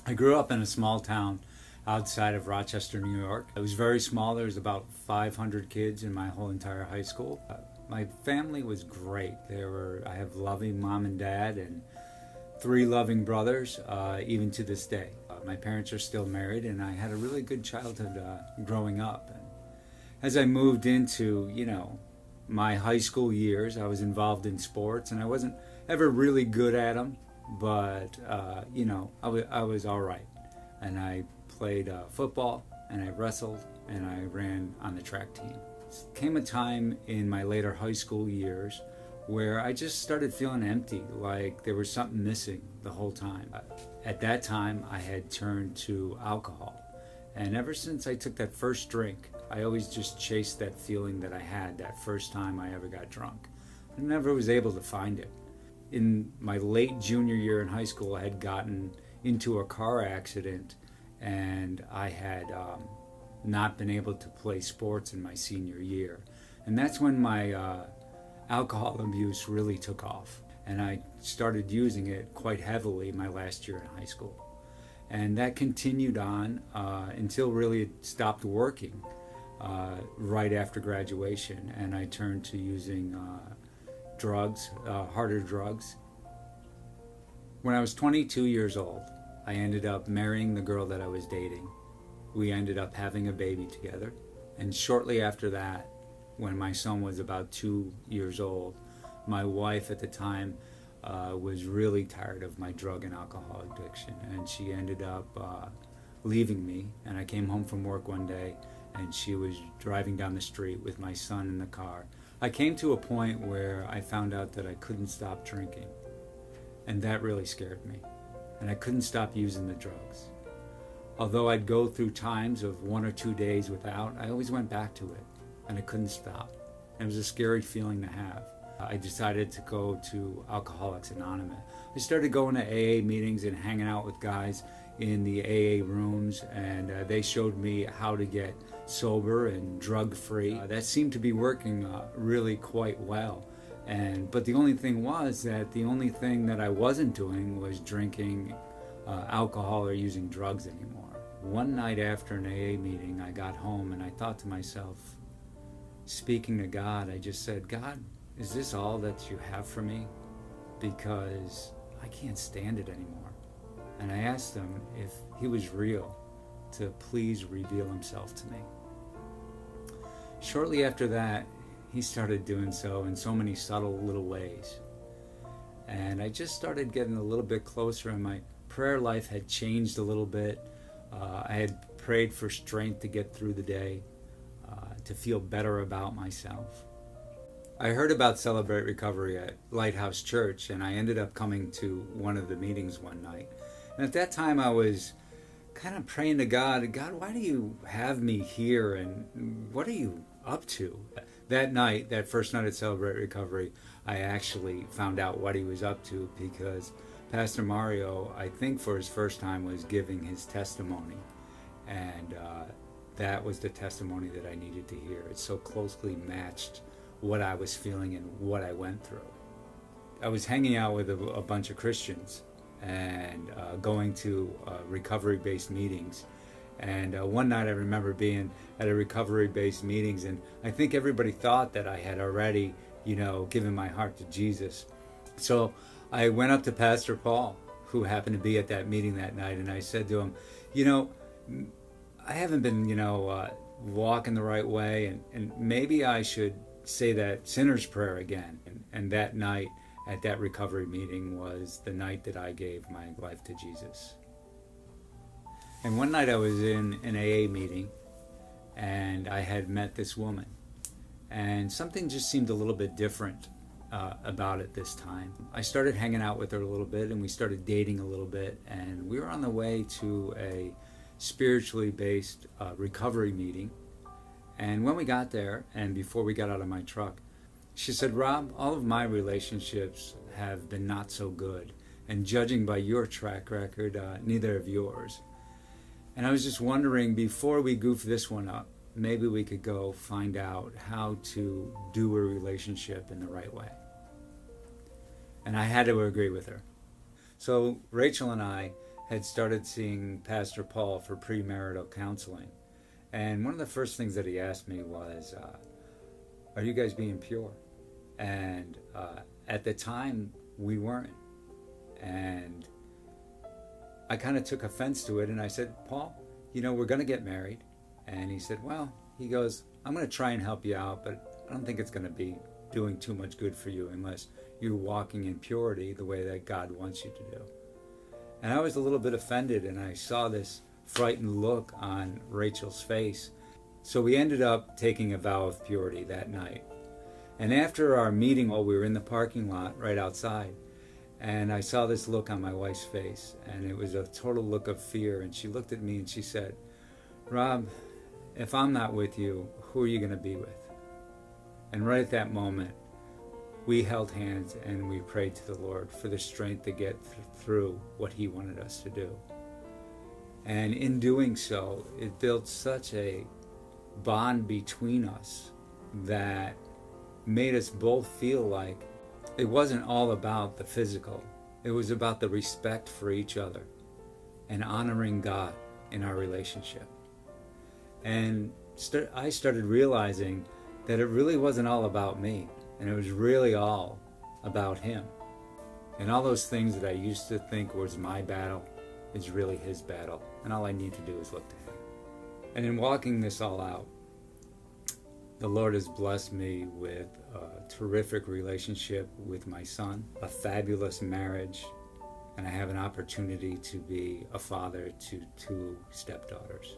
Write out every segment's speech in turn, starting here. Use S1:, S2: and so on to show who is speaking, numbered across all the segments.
S1: I grew up in a small town outside of Rochester, New York. It was very small. There was about 500 kids in my whole entire high school. My family was great. I have loving mom and dad and three loving brothers, even to this day. My parents are still married, and I had a really good childhood growing up. And as I moved into, my high school years, I was involved in sports, and I wasn't ever really good at them, but, I was all right. And I played football, and I wrestled, and I ran on the track team. Came a time in my later high school years where I just started feeling empty, like there was something missing the whole time. At that time, I had turned to alcohol. And ever since I took that first drink, I always just chased that feeling that I had that first time I ever got drunk. I never was able to find it. In my late junior year in high school, I had gotten into a car accident, and I had not been able to play sports in my senior year. And that's when my alcohol abuse really took off. And I started using it quite heavily my last year in high school. And that continued on until really it stopped working right after graduation. And I turned to using drugs, harder drugs. When I was 22 years old, I ended up marrying the girl that I was dating. We ended up having a baby together. And shortly after that, when my son was about 2 years old, my wife at the time was really tired of my drug and alcohol addiction, and she ended up leaving me. And I came home from work one day, and she was driving down the street with my son in the car. I came to a point where I found out that I couldn't stop drinking, and that really scared me. And I couldn't stop using the drugs. Although I'd go through times of 1 or 2 days without, I always went back to it, and I couldn't stop. It was a scary feeling to have. I decided to go to Alcoholics Anonymous. I started going to AA meetings and hanging out with guys in the AA rooms, and they showed me how to get sober and drug-free. That seemed to be working really quite well. But the only thing was that the only thing that I wasn't doing was drinking alcohol or using drugs anymore. One night after an AA meeting, I got home and I thought to myself, speaking to God, I just said, God, is this all that you have for me? Because I can't stand it anymore. And I asked him if he was real, to please reveal himself to me. Shortly after that, he started doing so in so many subtle little ways. And I just started getting a little bit closer, and my prayer life had changed a little bit. I had prayed for strength to get through the day, to feel better about myself. I heard about Celebrate Recovery at Lighthouse Church, and I ended up coming to one of the meetings one night. And at that time I was kind of praying to God, why do you have me here, and what are you up to? That night, that first night at Celebrate Recovery, I actually found out what he was up to, because Pastor Mario, I think for his first time, was giving his testimony. And that was the testimony that I needed to hear. It so closely matched what I was feeling and what I went through. I was hanging out with a bunch of Christians and going to recovery-based meetings. And one night I remember being at a recovery-based meetings, and I think everybody thought that I had already, given my heart to Jesus. So I went up to Pastor Paul, who happened to be at that meeting that night, and I said to him, I haven't been, walking the right way, and maybe I should say that sinner's prayer again. And that night at that recovery meeting was the night that I gave my life to Jesus. And one night I was in an AA meeting, and I had met this woman, and something just seemed a little bit different about it this time. I started hanging out with her a little bit, and we started dating a little bit, and we were on the way to a spiritually based recovery meeting. And when we got there, and before we got out of my truck, she said, Rob, all of my relationships have been not so good, and judging by your track record, neither of yours. And I was just wondering, before we goof this one up, maybe we could go find out how to do a relationship in the right way. And I had to agree with her. So Rachel and I had started seeing Pastor Paul for premarital counseling. And one of the first things that he asked me was, are you guys being pure? And at the time, we weren't. And I kind of took offense to it, and I said, Paul, we're going to get married. And he said, well, he goes, I'm going to try and help you out, but I don't think it's going to be doing too much good for you unless you're walking in purity the way that God wants you to do. And I was a little bit offended, and I saw this frightened look on Rachel's face. So we ended up taking a vow of purity that night. And after our meeting, we were in the parking lot right outside, and I saw this look on my wife's face, and it was a total look of fear. And she looked at me and she said, Rob, if I'm not with you, who are you going to be with? And right at that moment, we held hands and we prayed to the Lord for the strength to get through what He wanted us to do. And in doing so, it built such a bond between us that made us both feel like it wasn't all about the physical. It was about the respect for each other and honoring God in our relationship. And I started realizing that it really wasn't all about me, and it was really all about Him. And all those things that I used to think was my battle is really His battle, and all I need to do is look to Him. And in walking this all out, the Lord has blessed me with a terrific relationship with my son, a fabulous marriage, and I have an opportunity to be a father to 2 stepdaughters.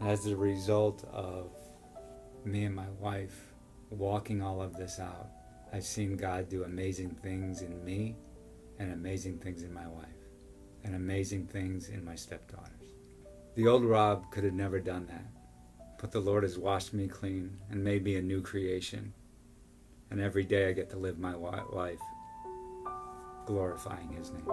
S1: As a result of me and my wife walking all of this out, I've seen God do amazing things in me and amazing things in my wife and amazing things in my stepdaughters. The old Rob could have never done that, but the Lord has washed me clean and made me a new creation. And every day I get to live my life glorifying His name.